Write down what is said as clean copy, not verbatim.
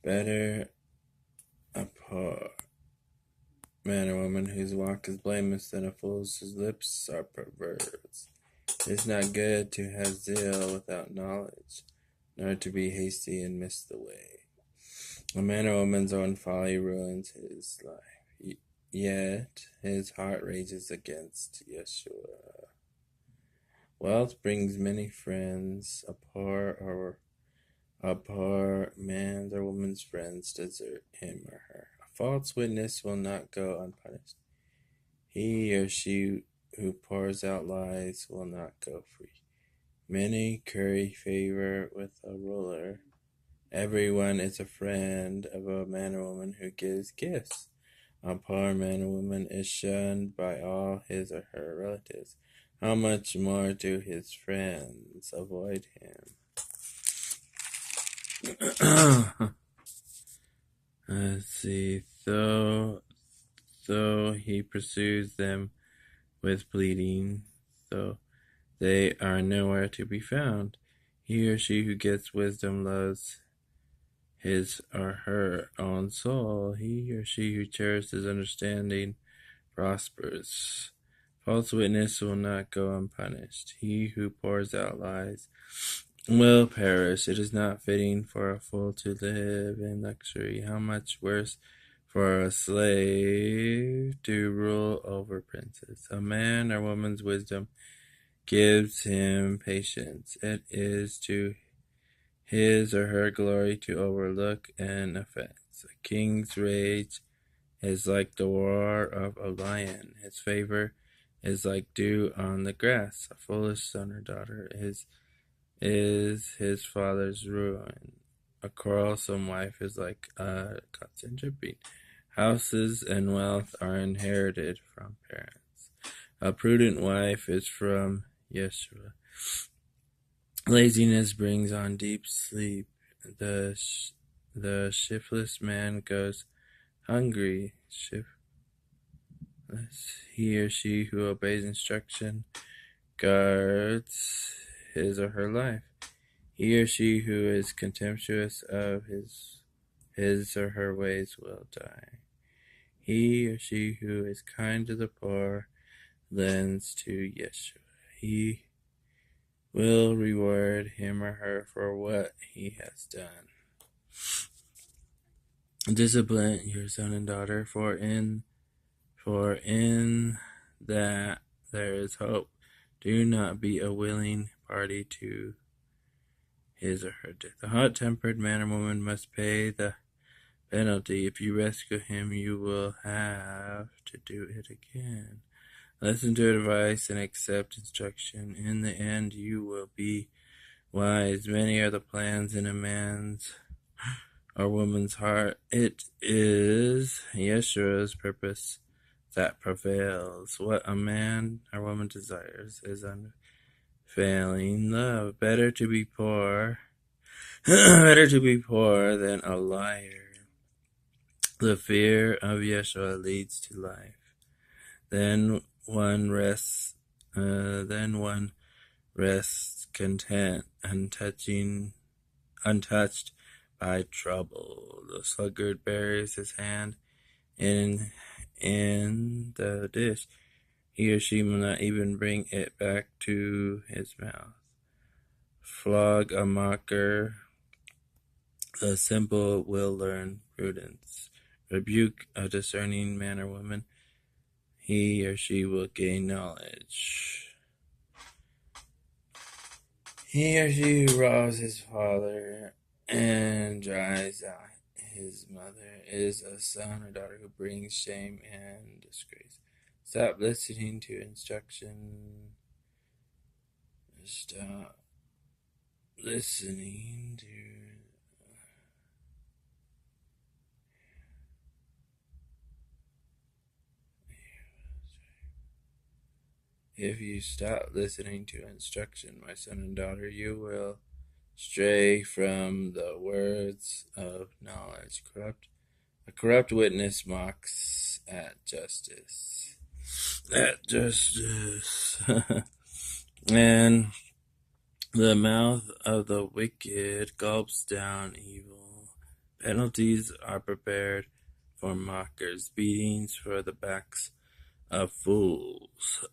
Better a poor man or woman whose walk is blameless than a fool whose lips are perverse. It is not good to have zeal without knowledge, nor to be hasty and miss the way. A man or woman's own folly ruins his life, yet his heart rages against Yeshua. Wealth brings many friends. A poor man's or woman's friends desert him or her. A false witness will not go unpunished. He or she who pours out lies will not go free. Many curry favor with a ruler. Everyone is a friend of a man or woman who gives gifts. A poor man or woman is shunned by all his or her relatives. How much more do his friends avoid him? Let's see. Though he pursues them with pleading, though they are nowhere to be found. He or she who gets wisdom loves his or her own soul. He or she who cherishes understanding prospers. False witness will not go unpunished. He who pours out lies will perish. It is not fitting for a fool to live in luxury. How much worse for a slave to rule over princes. A man or woman's wisdom gives him patience. It is to his or her glory to overlook an offense. A king's rage is like the roar of a lion. His favor is like dew on the grass. A foolish son or daughter is his father's ruin. A quarrelsome wife is like a constant dripping. Houses and wealth are inherited from parents. A prudent wife is from Yeshua. Laziness brings on deep sleep. The shiftless man goes hungry. He or she who obeys instruction guards his or her life. He or she who is contemptuous of his or her ways will die. He or she who is kind to the poor lends to Yeshua. He will reward him or her for what he has done. Discipline your son and daughter, for in that there is hope. Do not be a willing party to his or her death. A hot-tempered man or woman must pay the penalty. If you rescue him, you will have to do it again. Listen to advice and accept instruction. In the end, you will be wise. Many are the plans in a man's or woman's heart. It is Yeshua's purpose that prevails. What a man or woman desires is unfailing love. Better to be poor than a liar. The fear of Yeshua leads to life. Then one rests content, untouched by trouble. The sluggard buries his hand in the dish. He or she will not even bring it back to his mouth. Flog a mocker. The simple will learn prudence. Rebuke a discerning man or woman. He or she will gain knowledge. He or she who robs his father and drives out his mother is a son or daughter who brings shame and disgrace. Stop listening to instruction. Stop listening to... If you stop listening to instruction, my son and daughter, you will stray from the words of knowledge. A corrupt witness mocks at justice. And the mouth of the wicked gulps down evil. Penalties are prepared for mockers, beatings for the backs of fools.